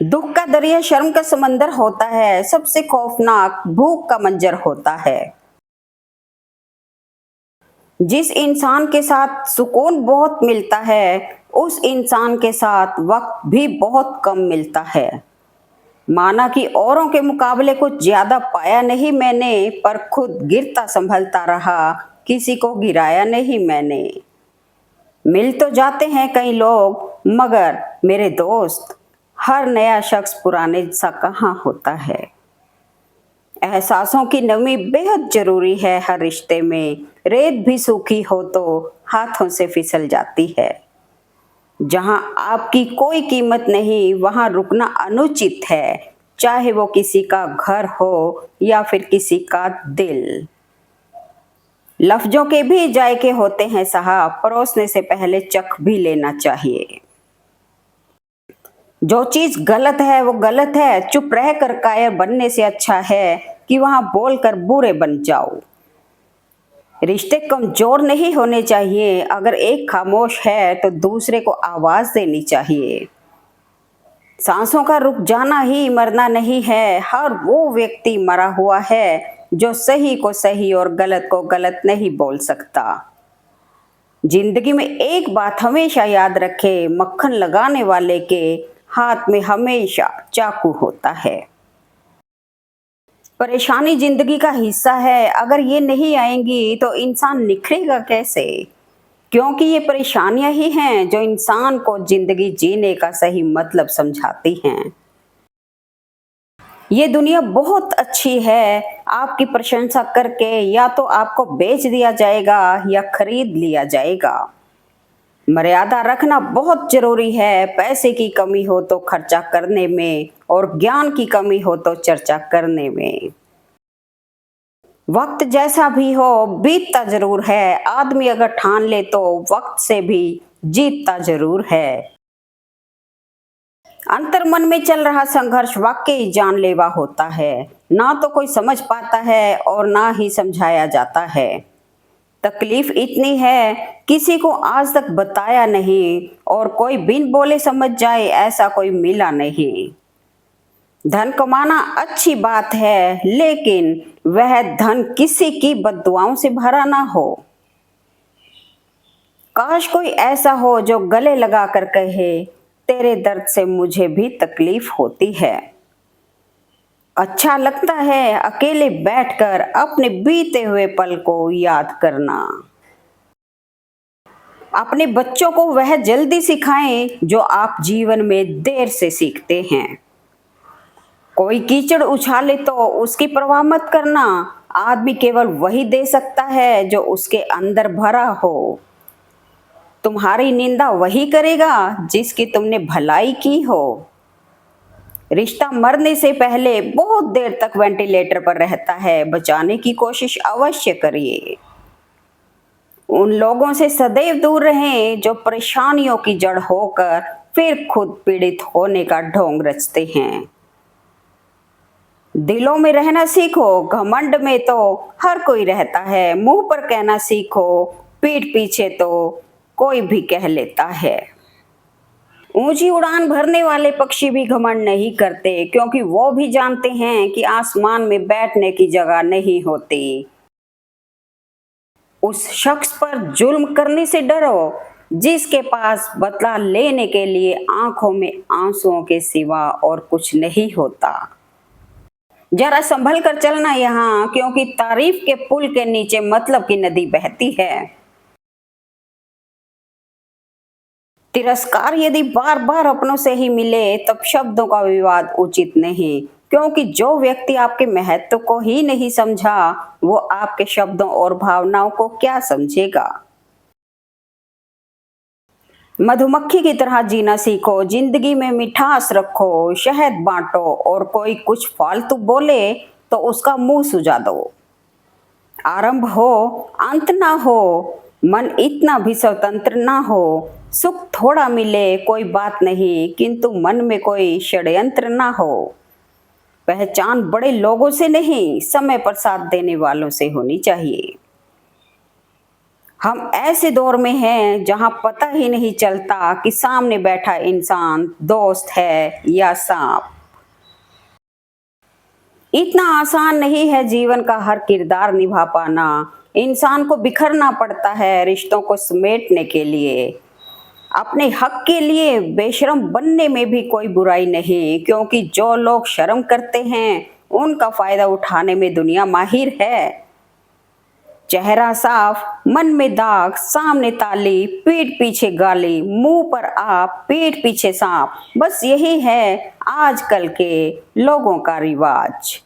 दुख का दरिया शर्म का समंदर होता है, सबसे खौफनाक भूख का मंजर होता है। जिस इंसान के साथ सुकून बहुत मिलता है, उस इंसान के साथ वक्त भी बहुत कम मिलता है। माना कि औरों के मुकाबले कुछ ज्यादा पाया नहीं मैंने, पर खुद गिरता संभलता रहा, किसी को गिराया नहीं मैंने। मिल तो जाते हैं कई लोग, मगर मेरे दोस्त, हर नया शख्स पुराने सा कहाँ होता है। एहसासों की नमी बेहद जरूरी है हर रिश्ते में। रेत भी सूखी हो तो हाथों से फिसल जाती है। जहां आपकी कोई कीमत नहीं, वहां रुकना अनुचित है, चाहे वो किसी का घर हो या फिर किसी का दिल। लफ्जों के भी जायके होते हैं साहब, परोसने से पहले चख भी लेना चाहिए। जो चीज गलत है वो गलत है, चुप रह कर कायर बनने से अच्छा है कि वहां बोलकर बुरे बन जाओ। रिश्ते कमजोर नहीं होने चाहिए, अगर एक खामोश है तो दूसरे को आवाज देनी चाहिए। सांसों का रुक जाना ही मरना नहीं है, हर वो व्यक्ति मरा हुआ है जो सही को सही और गलत को गलत नहीं बोल सकता। जिंदगी में एक बात हमेशा याद रखे, मक्खन लगाने वाले के हाथ में हमेशा चाकू होता है। परेशानी जिंदगी का हिस्सा है, अगर ये नहीं आएंगी तो इंसान निखरेगा कैसे। क्योंकि ये परेशानियां ही हैं जो इंसान को जिंदगी जीने का सही मतलब समझाती हैं। ये दुनिया बहुत अच्छी है, आपकी प्रशंसा करके या तो आपको बेच दिया जाएगा या खरीद लिया जाएगा। मर्यादा रखना बहुत जरूरी है, पैसे की कमी हो तो खर्चा करने में और ज्ञान की कमी हो तो चर्चा करने में। वक्त जैसा भी हो बीतता जरूर है, आदमी अगर ठान ले तो वक्त से भी जीतता जरूर है। अंतर मन में चल रहा संघर्ष वाकई जानलेवा होता है, ना तो कोई समझ पाता है और ना ही समझाया जाता है। तकलीफ इतनी है किसी को आज तक बताया नहीं, और कोई बिन बोले समझ जाए ऐसा कोई मिला नहीं। धन कमाना अच्छी बात है, लेकिन वह धन किसी की बद्दुआओं से भरा ना हो। काश कोई ऐसा हो जो गले लगा कर कहे, तेरे दर्द से मुझे भी तकलीफ होती है। अच्छा लगता है अकेले बैठकर अपने बीते हुए पल को याद करना। अपने बच्चों को वह जल्दी सिखाएं जो आप जीवन में देर से सीखते हैं। कोई कीचड़ उछाले तो उसकी परवाह मत करना, आदमी केवल वही दे सकता है जो उसके अंदर भरा हो। तुम्हारी निंदा वही करेगा जिसकी तुमने भलाई की हो। रिश्ता मरने से पहले बहुत देर तक वेंटिलेटर पर रहता है, बचाने की कोशिश अवश्य करिए। उन लोगों से सदैव दूर रहें जो परेशानियों की जड़ होकर फिर खुद पीड़ित होने का ढोंग रचते हैं। दिलों में रहना सीखो, घमंड में तो हर कोई रहता है। मुंह पर कहना सीखो, पीठ पीछे तो कोई भी कह लेता है। ऊंची उड़ान भरने वाले पक्षी भी घमंड नहीं करते, क्योंकि वो भी जानते हैं कि आसमान में बैठने की जगह नहीं होती। उस शख्स पर जुल्म करने से डरो जिसके पास बदला लेने के लिए आंखों में आंसुओं के सिवा और कुछ नहीं होता। जरा संभल कर चलना यहाँ, क्योंकि तारीफ के पुल के नीचे मतलब की नदी बहती है। तिरस्कार यदि बार बार अपनों से ही मिले तब शब्दों का विवाद उचित नहीं, क्योंकि जो व्यक्ति आपके महत्व को ही नहीं समझा वो आपके शब्दों और भावनाओं को क्या समझेगा। मधुमक्खी की तरह जीना सीखो, जिंदगी में मिठास रखो, शहद बांटो, और कोई कुछ फालतू बोले तो उसका मुंह सुजा दो। आरंभ हो अंत ना हो, मन इतना भी स्वतंत्र ना हो। सुख थोड़ा मिले कोई बात नहीं, किंतु मन में कोई षड्यंत्र ना हो। पहचान बड़े लोगों से नहीं, समय पर साथ देने वालों से होनी चाहिए। हम ऐसे दौर में हैं जहां पता ही नहीं चलता कि सामने बैठा इंसान दोस्त है या सांप। इतना आसान नहीं है जीवन का हर किरदार निभा पाना। इंसान को बिखरना पड़ता है रिश्तों को समेटने के लिए। अपने हक के लिए बेशर्म बनने में भी कोई बुराई नहीं, क्योंकि जो लोग शर्म करते हैं उनका फायदा उठाने में दुनिया माहिर है। चेहरा साफ, मन में दाग, सामने ताली, पीठ पीछे गाली, मुंह पर आप, पीठ पीछे सांप। बस यही है आजकल के लोगों का रिवाज।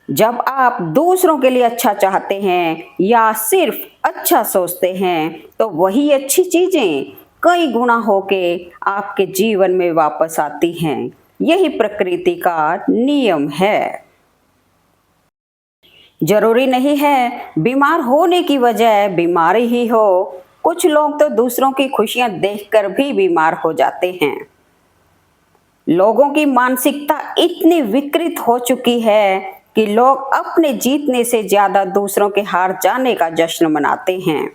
जब आप दूसरों के लिए अच्छा चाहते हैं या सिर्फ अच्छा सोचते हैं तो वही अच्छी चीजें कई गुना होके आपके जीवन में वापस आती हैं। यही प्रकृति का नियम है। जरूरी नहीं है बीमार होने की वजह बीमारी ही हो। कुछ लोग तो दूसरों की खुशियां देखकर भी बीमार हो जाते हैं। लोगों की मानसिकता इतनी विकृत हो चुकी है कि लोग अपने जीतने से ज्यादा दूसरों के हार जाने का जश्न मनाते हैं।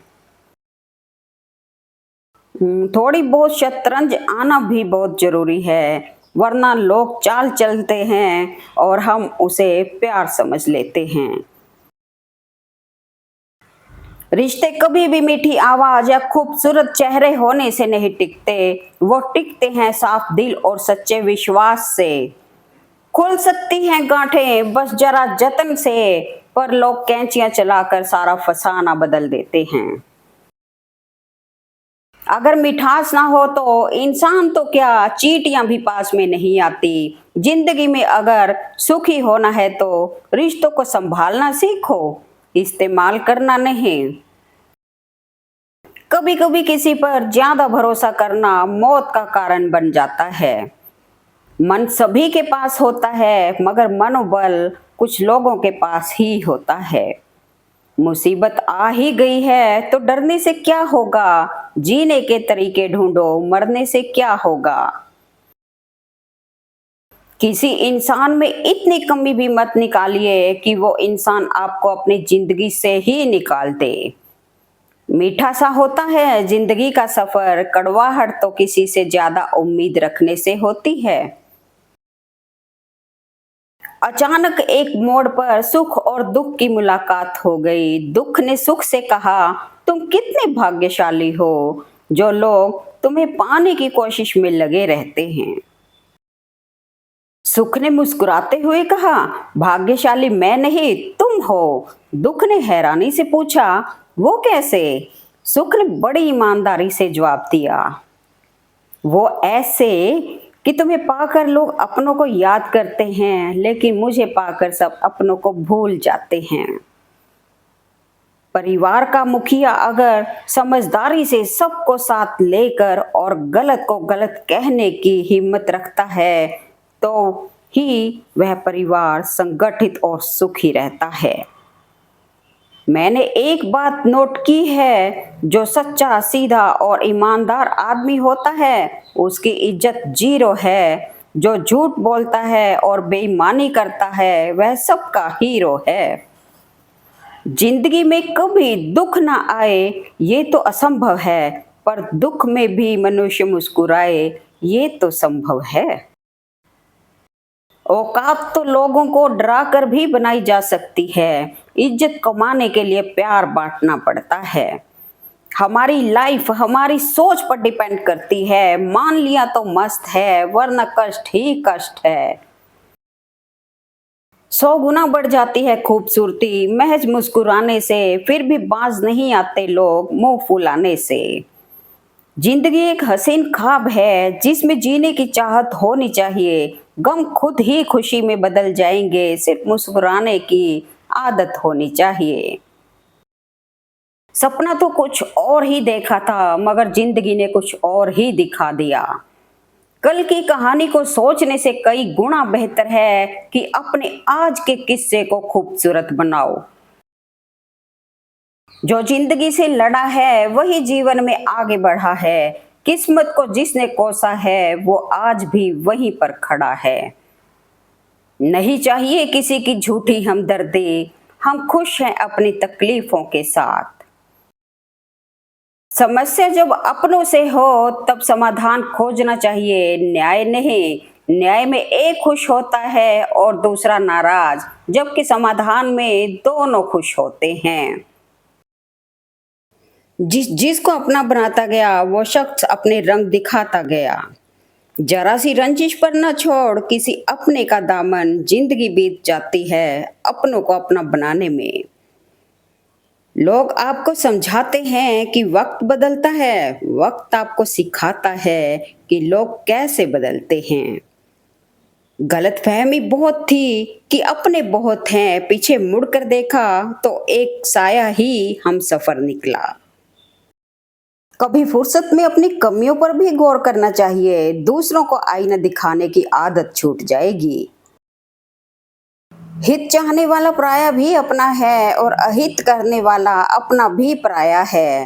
थोड़ी बहुत शतरंज आना भी बहुत जरूरी है, वरना लोग चाल चलते हैं और हम उसे प्यार समझ लेते हैं। रिश्ते कभी भी मीठी आवाज या खूबसूरत चेहरे होने से नहीं टिकते, वो टिकते हैं साफ दिल और सच्चे विश्वास से। खुल सकती हैं गांठें बस जरा जतन से, पर लोग कैंचियां चलाकर सारा फसाना बदल देते हैं। अगर मिठास ना हो तो इंसान तो क्या चींटियां भी पास में नहीं आती। जिंदगी में अगर सुखी होना है तो रिश्तों को संभालना सीखो, इस्तेमाल करना नहीं। कभी कभी किसी पर ज्यादा भरोसा करना मौत का कारण बन जाता है। मन सभी के पास होता है, मगर मनोबल कुछ लोगों के पास ही होता है। मुसीबत आ ही गई है तो डरने से क्या होगा, जीने के तरीके ढूंढो, मरने से क्या होगा। किसी इंसान में इतनी कमी भी मत निकालिए कि वो इंसान आपको अपनी जिंदगी से ही निकाल दे। मीठा सा होता है जिंदगी का सफर, कड़वाहट तो किसी से ज्यादा उम्मीद रखने से होती है। अचानक एक मोड़ पर सुख और दुख की मुलाकात हो गई। दुख ने सुख से कहा, तुम कितने भाग्यशाली हो जो लोग तुम्हें पाने की कोशिश में लगे रहते हैं। सुख ने मुस्कुराते हुए कहा, भाग्यशाली मैं नहीं तुम हो। दुख ने हैरानी से पूछा, वो कैसे? सुख ने बड़ी ईमानदारी से जवाब दिया, वो ऐसे कि तुम्हें पाकर लोग अपनों को याद करते हैं, लेकिन मुझे पाकर सब अपनों को भूल जाते हैं। परिवार का मुखिया अगर समझदारी से सबको साथ लेकर और गलत को गलत कहने की हिम्मत रखता है तो ही वह परिवार संगठित और सुखी रहता है। मैंने एक बात नोट की है, जो सच्चा, सीधा और ईमानदार आदमी होता है उसकी इज्जत जीरो है। जो झूठ बोलता है और बेईमानी करता है वह सबका हीरो है। जिंदगी में कभी दुख ना आए ये तो असंभव है, पर दुख में भी मनुष्य मुस्कुराए ये तो संभव है। औकात तो लोगों को डरा कर भी बनाई जा सकती है। इज्जत कमाने के लिए प्यार बांटना पड़ता है। हमारी लाइफ हमारी सोच पर डिपेंड करती है। मान लिया तो मस्त है, वरना कष्ट ही कष्ट है। 100 गुना बढ़ जाती है खूबसूरती महज मुस्कुराने से, फिर भी बाज नहीं आते लोग मुंह फुलाने से। जिंदगी एक हसीन ख्वाब है जिसमें जीने की चाहत होनी चाहिए। गम खुद ही खुशी में बदल जाएंगे, सिर्फ मुस्कुराने की आदत होनी चाहिए। सपना तो कुछ और ही देखा था, मगर जिंदगी ने कुछ और ही दिखा दिया। कल की कहानी को सोचने से कई गुना बेहतर है कि अपने आज के किस्से को खूबसूरत बनाओ। जो जिंदगी से लड़ा है वही जीवन में आगे बढ़ा है। किस्मत को जिसने कोसा है वो आज भी वहीं पर खड़ा है। नहीं चाहिए किसी की झूठी हमदर्दी, हम खुश हैं अपनी तकलीफों के साथ। समस्या जब अपनों से हो तब समाधान खोजना चाहिए, न्याय नहीं। न्याय में एक खुश होता है और दूसरा नाराज, जबकि समाधान में दोनों खुश होते हैं। जिसको अपना बनाता गया वो शख्स अपने रंग दिखाता गया। जरा सी रंजिश पर न छोड़ किसी अपने का दामन, जिंदगी बीत जाती है अपनों को अपना बनाने में। लोग आपको समझाते हैं कि वक्त बदलता है, वक्त आपको सिखाता है कि लोग कैसे बदलते हैं। गलतफहमी बहुत थी कि अपने बहुत हैं, पीछे मुड़कर देखा तो एक साया ही हम सफर निकला। कभी फुर्सत में अपनी कमियों पर भी गौर करना चाहिए, दूसरों को आईना दिखाने की आदत छूट जाएगी। हित चाहने वाला पराया भी अपना है और अहित करने वाला अपना भी पराया है।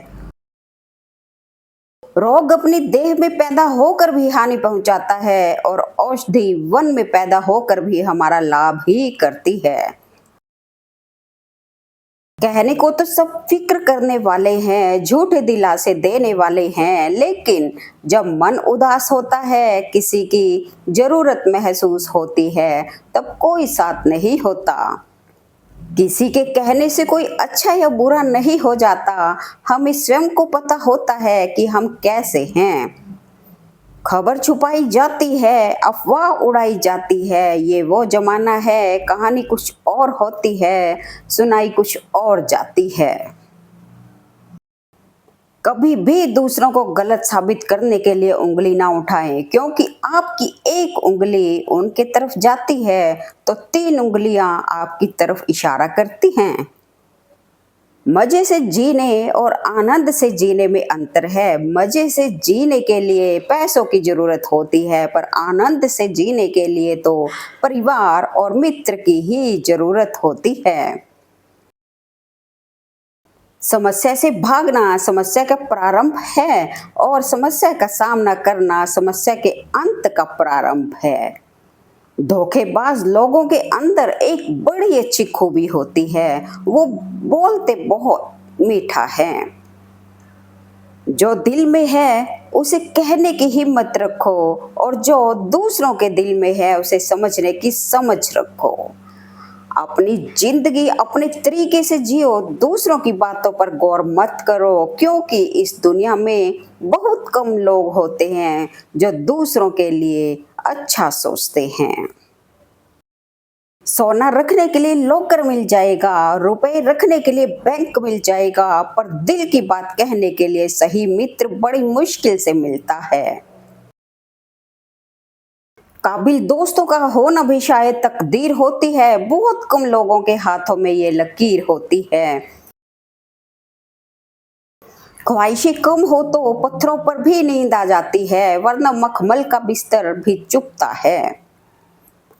रोग अपनी देह में पैदा होकर भी हानि पहुंचाता है और औषधि वन में पैदा होकर भी हमारा लाभ ही करती है। कहने को तो सब फिक्र करने वाले हैं, झूठे दिलासे देने वाले हैं, लेकिन जब मन उदास होता है, किसी की जरूरत महसूस होती है, तब कोई साथ नहीं होता। किसी के कहने से कोई अच्छा या बुरा नहीं हो जाता, हमें स्वयं को पता होता है कि हम कैसे हैं। खबर छुपाई जाती है, अफवाह उड़ाई जाती है, ये वो जमाना है, कहानी कुछ और होती है, सुनाई कुछ और जाती है। कभी भी दूसरों को गलत साबित करने के लिए उंगली ना उठाएं, क्योंकि आपकी एक उंगली उनके तरफ जाती है तो 3 उंगलियां आपकी तरफ इशारा करती हैं। मजे से जीने और आनंद से जीने में अंतर है। मजे से जीने के लिए पैसों की जरूरत होती है, पर आनंद से जीने के लिए तो परिवार और मित्र की ही जरूरत होती है। समस्या से भागना समस्या का प्रारंभ है और समस्या का सामना करना समस्या के अंत का प्रारंभ है। धोखेबाज लोगों के अंदर एक बड़ी अच्छी खूबी होती है, वो बोलते बहुत मीठा है। जो दिल में है उसे कहने की हिम्मत रखो और जो दूसरों के दिल में है उसे समझने की समझ रखो। अपनी जिंदगी अपने तरीके से जियो, दूसरों की बातों पर गौर मत करो, क्योंकि इस दुनिया में बहुत कम लोग होते हैं जो दूसरों के लिए अच्छा सोचते हैं। सोना रखने के लिए लॉकर मिल जाएगा, रुपए रखने के लिए बैंक मिल जाएगा, पर दिल की बात कहने के लिए सही मित्र बड़ी मुश्किल से मिलता है। काबिल दोस्तों का होना भी शायद तकदीर होती है, बहुत कम लोगों के हाथों में ये लकीर होती है। ख्वाहिशें कम हो तो पत्थरों पर भी नींद आ जाती है, वरना मखमल का बिस्तर भी चुभता है।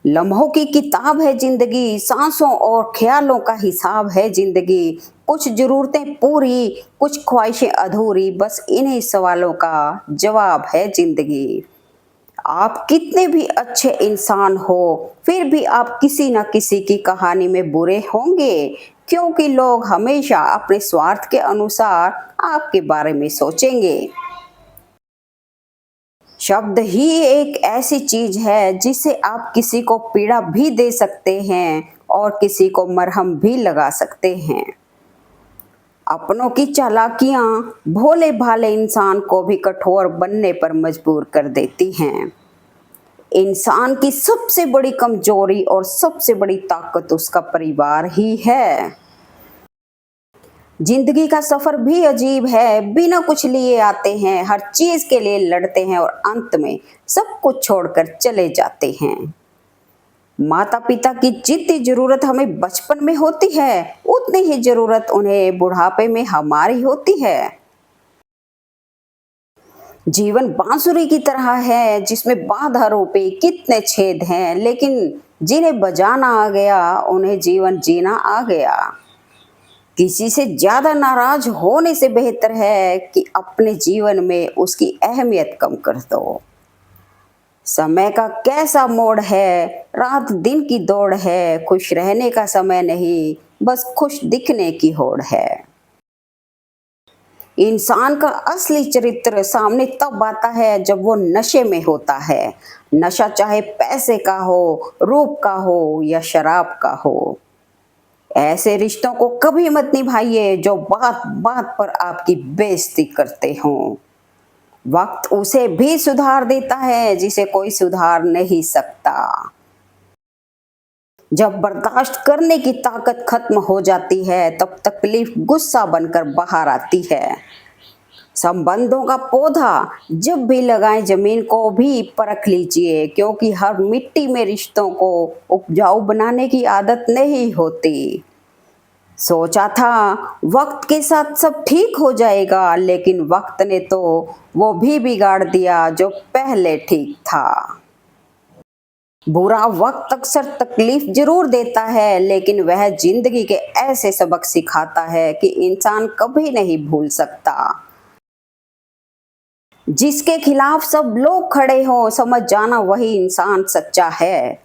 लम्हों की किताब है जिंदगी, सांसों और ख्यालों का हिसाब है जिंदगी। कुछ जरूरतें पूरी, कुछ ख्वाहिशें अधूरी, बस इन्हीं सवालों का जवाब है जिंदगी। आप कितने भी अच्छे इंसान हो, फिर भी आप किसी न किसी की कहानी में बुरे होंगे, क्योंकि लोग हमेशा अपने स्वार्थ के अनुसार आपके बारे में सोचेंगे। शब्द ही एक ऐसी चीज है जिससे आप किसी को पीड़ा भी दे सकते हैं और किसी को मरहम भी लगा सकते हैं। अपनों की चालाकियां भोले भाले इंसान को भी कठोर बनने पर मजबूर कर देती हैं। इंसान की सबसे बड़ी कमजोरी और सबसे बड़ी ताकत उसका परिवार ही है। जिंदगी का सफर भी अजीब है, बिना कुछ लिए आते हैं, हर चीज के लिए लड़ते हैं और अंत में सब कुछ छोड़कर चले जाते हैं। माता पिता की जितनी जरूरत हमें बचपन में होती है, उतनी ही जरूरत उन्हें बुढ़ापे में हमारी होती है। जीवन बांसुरी की तरह है जिसमें बाधारों पे कितने छेद हैं, लेकिन जिन्हें बजाना आ गया उन्हें जीवन जीना आ गया। किसी से ज्यादा नाराज होने से बेहतर है कि अपने जीवन में उसकी अहमियत कम कर दो। समय का कैसा मोड़ है, रात दिन की दौड़ है, खुश रहने का समय नहीं, बस खुश दिखने की होड़ है। इंसान का असली चरित्र सामने तब आता है जब वो नशे में होता है। नशा चाहे पैसे का हो, रूप का हो या शराब का हो। ऐसे रिश्तों को कभी मत निभाइए जो बात बात पर आपकी बेइज्जती करते हों। वक्त उसे भी सुधार देता है जिसे कोई सुधार नहीं सकता। जब बर्दाश्त करने की ताकत खत्म हो जाती है तब तकलीफ गुस्सा बनकर बाहर आती है। संबंधों का पौधा जब भी लगाएं जमीन को भी परख लीजिए, क्योंकि हर मिट्टी में रिश्तों को उपजाऊ बनाने की आदत नहीं होती। सोचा था वक्त के साथ सब ठीक हो जाएगा, लेकिन वक्त ने तो वो भी बिगाड़ दिया जो पहले ठीक था। बुरा वक्त अक्सर तकलीफ जरूर देता है, लेकिन वह जिंदगी के ऐसे सबक सिखाता है कि इंसान कभी नहीं भूल सकता। जिसके खिलाफ सब लोग खड़े हो, समझ जाना वही इंसान सच्चा है।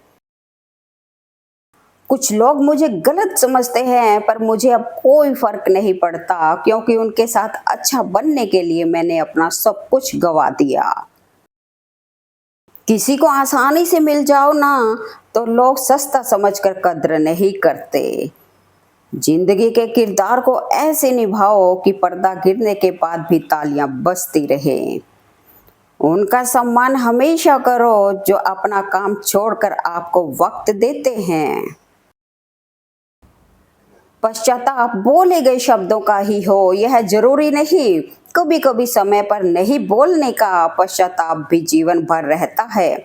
कुछ लोग मुझे गलत समझते हैं, पर मुझे अब कोई फर्क नहीं पड़ता, क्योंकि उनके साथ अच्छा बनने के लिए मैंने अपना सब कुछ गवा दिया। किसी को आसानी से मिल जाओ ना तो लोग सस्ता समझकर कद्र नहीं करते। जिंदगी के किरदार को ऐसे निभाओ कि पर्दा गिरने के बाद भी तालियां बजती रहे। उनका सम्मान हमेशा करो जो अपना काम छोड़कर आपको वक्त देते हैं। पश्चाताप बोले गए शब्दों का ही हो, यह जरूरी नहीं। कभी कभी समय पर नहीं बोलने का पश्चाताप भी जीवन भर रहता है।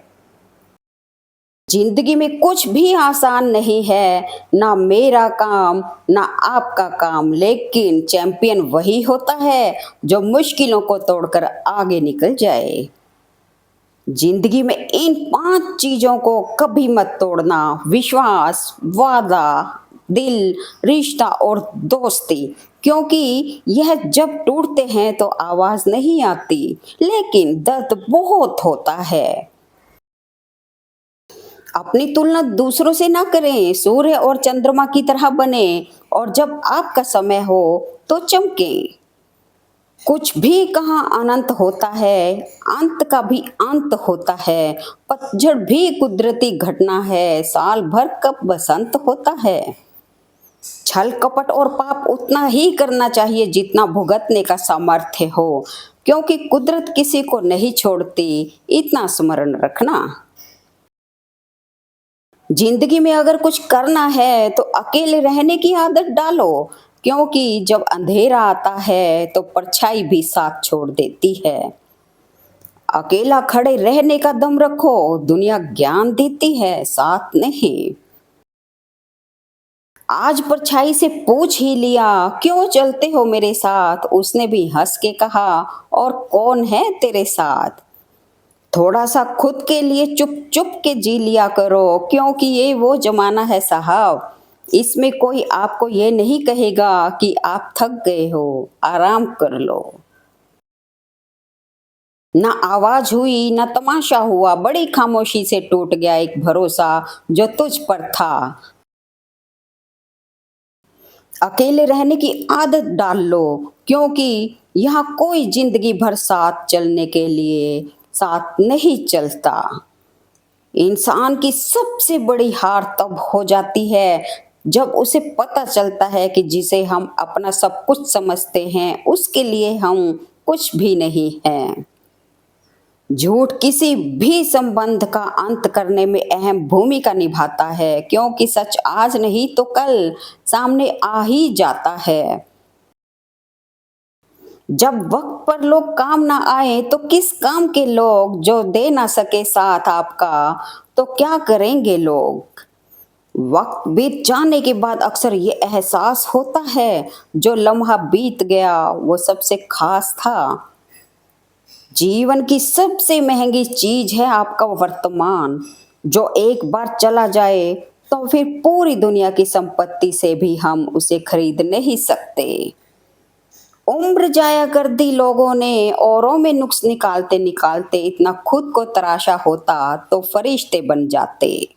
जिंदगी में कुछ भी आसान नहीं है, ना मेरा काम ना आपका काम, लेकिन चैंपियन वही होता है जो मुश्किलों को तोड़कर आगे निकल जाए। जिंदगी में इन 5 चीजों को कभी मत तोड़ना: विश्वास, वादा, दिल, रिश्ता और दोस्ती। क्योंकि यह जब टूटते हैं तो आवाज नहीं आती, लेकिन दर्द बहुत होता है। अपनी तुलना दूसरों से ना करें, सूर्य और चंद्रमा की तरह बने और जब आपका समय हो तो चमके। कुछ भी कहाँ अनंत होता है, अंत का भी अंत होता है। पतझड़ भी कुदरती घटना है, साल भर कब बसंत होता है। छल कपट और पाप उतना ही करना चाहिए जितना भुगतने का सामर्थ्य हो, क्योंकि कुदरत किसी को नहीं छोड़ती, इतना स्मरण रखना। जिंदगी में अगर कुछ करना है तो अकेले रहने की आदत डालो, क्योंकि जब अंधेरा आता है तो परछाई भी साथ छोड़ देती है। अकेला खड़े रहने का दम रखो, दुनिया ज्ञान देती है, साथ नहीं। आज परछाई से पूछ ही लिया, क्यों चलते हो मेरे साथ? उसने भी हंस के कहा, और कौन है तेरे साथ? थोड़ा सा खुद के लिए चुप चुप के जी लिया करो, क्योंकि ये वो जमाना है साहब, इसमें कोई आपको ये नहीं कहेगा कि आप थक गए हो, आराम कर लो। ना आवाज हुई ना तमाशा हुआ, बड़ी खामोशी से टूट गया एक भरोसा जो तुझ पर था। अकेले रहने की आदत डाल लो, क्योंकि यहाँ कोई जिंदगी भर साथ चलने के लिए साथ नहीं चलता। इंसान की सबसे बड़ी हार तब हो जाती है जब उसे पता चलता है कि जिसे हम अपना सब कुछ समझते हैं उसके लिए हम कुछ भी नहीं हैं। झूठ किसी भी संबंध का अंत करने में अहम भूमिका निभाता है, क्योंकि सच आज नहीं तो कल सामने आ ही जाता है। जब वक्त पर लोग काम ना आए तो किस काम के लोग, जो दे ना सके साथ आपका तो क्या करेंगे लोग। वक्त बीत जाने के बाद अक्सर ये एहसास होता है जो लम्हा बीत गया वो सबसे खास था। जीवन की सबसे महंगी चीज है आपका वर्तमान, जो एक बार चला जाए तो फिर पूरी दुनिया की संपत्ति से भी हम उसे खरीद नहीं सकते। उम्र जाया कर दी लोगों ने औरों में नुक्स निकालते निकालते, इतना खुद को तराशा होता तो फरिश्ते बन जाते।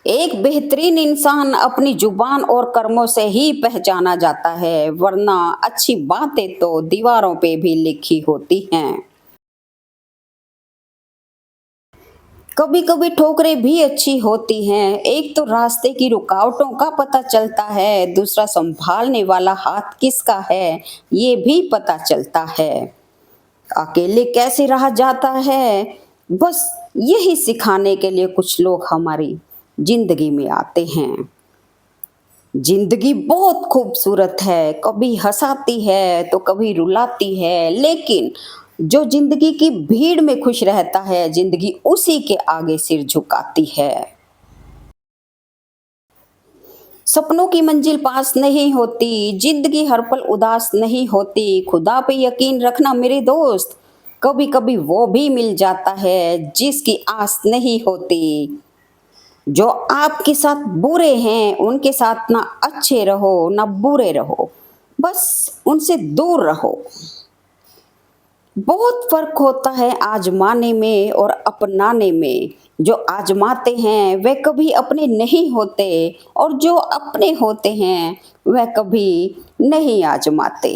एक बेहतरीन इंसान अपनी जुबान और कर्मों से ही पहचाना जाता है, वरना अच्छी बातें तो दीवारों पे भी लिखी होती हैं। कभी कभी ठोकरें भी अच्छी होती हैं। एक तो रास्ते की रुकावटों का पता चलता है, दूसरा संभालने वाला हाथ किसका है ये भी पता चलता है। अकेले कैसे रहा जाता है, बस यही सिखाने के लिए कुछ लोग हमारी जिंदगी में आते हैं। जिंदगी बहुत खूबसूरत है, कभी हंसाती है तो कभी रुलाती है, लेकिन जो जिंदगी की भीड़ में खुश रहता है, जिंदगी उसी के आगे सिर झुकाती है। सपनों की मंजिल पास नहीं होती, जिंदगी हर पल उदास नहीं होती। खुदा पे यकीन रखना मेरे दोस्त, कभी कभी वो भी मिल जाता है जिसकी आस नहीं होती। जो आपके साथ बुरे हैं उनके साथ ना अच्छे रहो ना बुरे रहो, बस उनसे दूर रहो। बहुत फर्क होता है आजमाने में और अपनाने में। जो आजमाते हैं वे कभी अपने नहीं होते, और जो अपने होते हैं वह कभी नहीं आजमाते।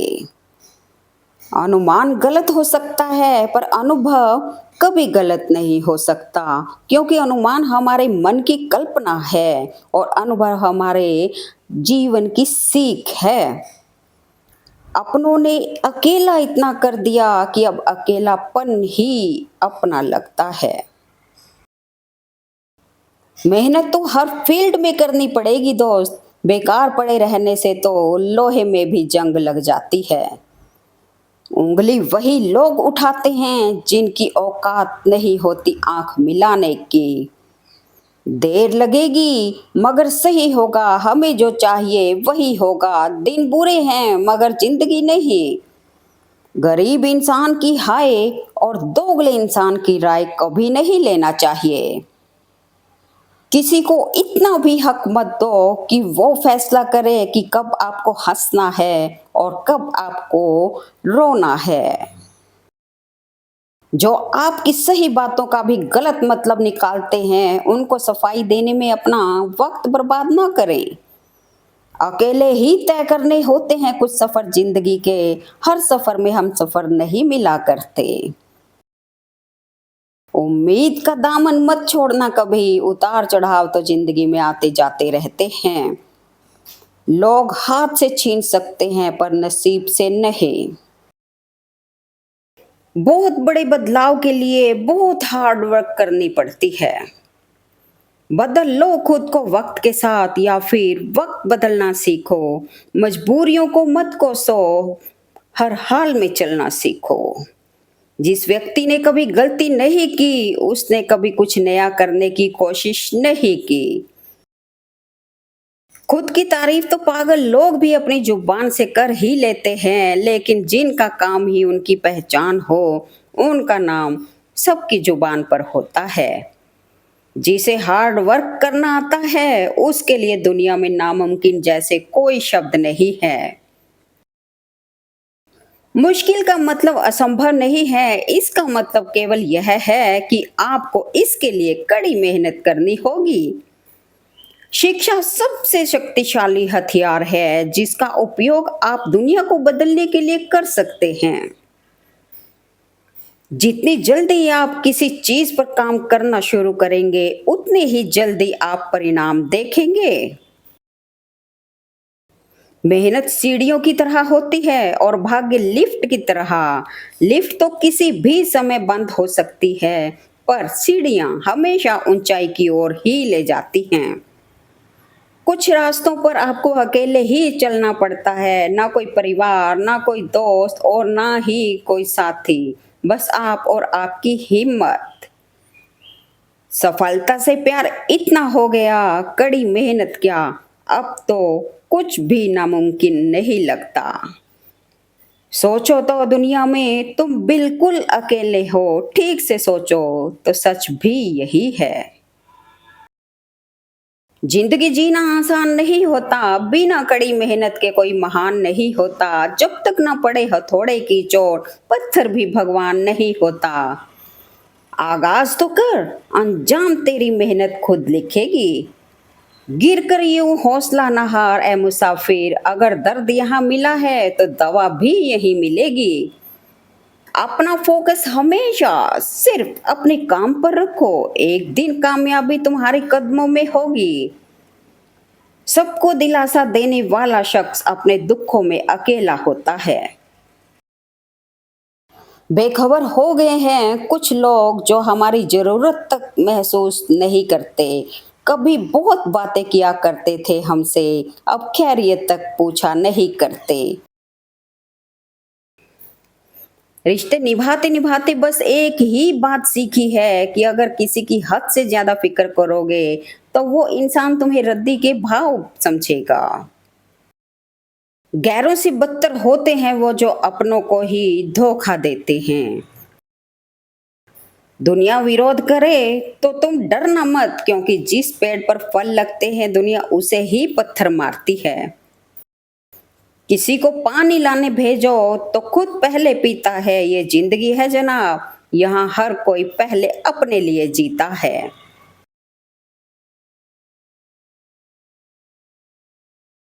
अनुमान गलत हो सकता है पर अनुभव कभी गलत नहीं हो सकता, क्योंकि अनुमान हमारे मन की कल्पना है और अनुभव हमारे जीवन की सीख है। अपनों ने अकेला इतना कर दिया कि अब अकेलापन ही अपना लगता है। मेहनत तो हर फील्ड में करनी पड़ेगी दोस्त, बेकार पड़े रहने से तो लोहे में भी जंग लग जाती है। उंगली वही लोग उठाते हैं जिनकी औकात नहीं होती आंख मिलाने की। देर लगेगी मगर सही होगा, हमें जो चाहिए वही होगा। दिन बुरे हैं मगर जिंदगी नहीं। गरीब इंसान की हाय और दोगले इंसान की राय कभी नहीं लेना चाहिए। किसी को इतना भी हक मत दो कि वो फैसला करे कि कब आपको हंसना है और कब आपको रोना है। जो आपकी सही बातों का भी गलत मतलब निकालते हैं उनको सफाई देने में अपना वक्त बर्बाद ना करें। अकेले ही तय करने होते हैं कुछ सफर जिंदगी के, हर सफर में हम सफर नहीं मिला करते। उम्मीद का दामन मत छोड़ना कभी, उतार चढ़ाव तो जिंदगी में आते जाते रहते हैं। लोग हाथ से छीन सकते हैं पर नसीब से नहीं। बहुत बड़े बदलाव के लिए बहुत हार्ड वर्क करनी पड़ती है। बदल लो खुद को वक्त के साथ या फिर वक्त बदलना सीखो। मजबूरियों को मत कोसो, हर हाल में चलना सीखो। जिस व्यक्ति ने कभी गलती नहीं की उसने कभी कुछ नया करने की कोशिश नहीं की। खुद की तारीफ तो पागल लोग भी अपनी जुबान से कर ही लेते हैं, लेकिन जिनका काम ही उनकी पहचान हो उनका नाम सबकी जुबान पर होता है। जिसे हार्ड वर्क करना आता है उसके लिए दुनिया में नामुमकिन जैसे कोई शब्द नहीं है। मुश्किल का मतलब असंभव नहीं है, इसका मतलब केवल यह है कि आपको इसके लिए कड़ी मेहनत करनी होगी। शिक्षा सबसे शक्तिशाली हथियार है जिसका उपयोग आप दुनिया को बदलने के लिए कर सकते हैं। जितनी जल्दी आप किसी चीज पर काम करना शुरू करेंगे उतनी ही जल्दी आप परिणाम देखेंगे। मेहनत सीढ़ियों की तरह होती है और भाग्य लिफ्ट की तरह। लिफ्ट तो किसी भी समय बंद हो सकती है, पर सीढ़ियां हमेशा ऊंचाई की ओर ही ले जाती हैं। कुछ रास्तों पर आपको अकेले ही चलना पड़ता है, ना कोई परिवार, ना कोई दोस्त और ना ही कोई साथी, बस आप और आपकी हिम्मत। सफलता से प्यार इतना हो गया, कड़ी मेहनत क्या, अब तो कुछ भी नामुमकिन नहीं लगता। सोचो तो दुनिया में तुम बिल्कुल अकेले हो, ठीक से सोचो तो सच भी यही है। जिंदगी जीना आसान नहीं होता, बिना कड़ी मेहनत के कोई महान नहीं होता। जब तक ना पड़े हथौड़े की चोट पत्थर भी भगवान नहीं होता। आगाज तो कर, अंजाम तेरी मेहनत खुद लिखेगी। गिर कर यूं हौसला न हार ए मुसाफिर, अगर दर्द यहाँ मिला है तो दवा भी यहीं मिलेगी। अपना फोकस हमेशा सिर्फ अपने काम पर रखो, एक दिन कामयाबी तुम्हारे कदमों में होगी। सबको दिलासा देने वाला शख्स अपने दुखों में अकेला होता है। बेखबर हो गए हैं कुछ लोग जो हमारी जरूरत तक महसूस नहीं करते। कभी बहुत बातें किया करते थे हमसे, अब खैरियत तक पूछा नहीं करते। रिश्ते निभाते निभाते बस एक ही बात सीखी है कि अगर किसी की हद से ज्यादा फिक्र करोगे तो वो इंसान तुम्हें रद्दी के भाव समझेगा। गैरों से बदतर होते हैं वो जो अपनों को ही धोखा देते हैं। दुनिया विरोध करे तो तुम डरना मत, क्योंकि जिस पेड़ पर फल लगते हैं दुनिया उसे ही पत्थर मारती है। किसी को पानी लाने भेजो तो खुद पहले पीता है, ये जिंदगी है जनाब, यहाँ हर कोई पहले अपने लिए जीता है।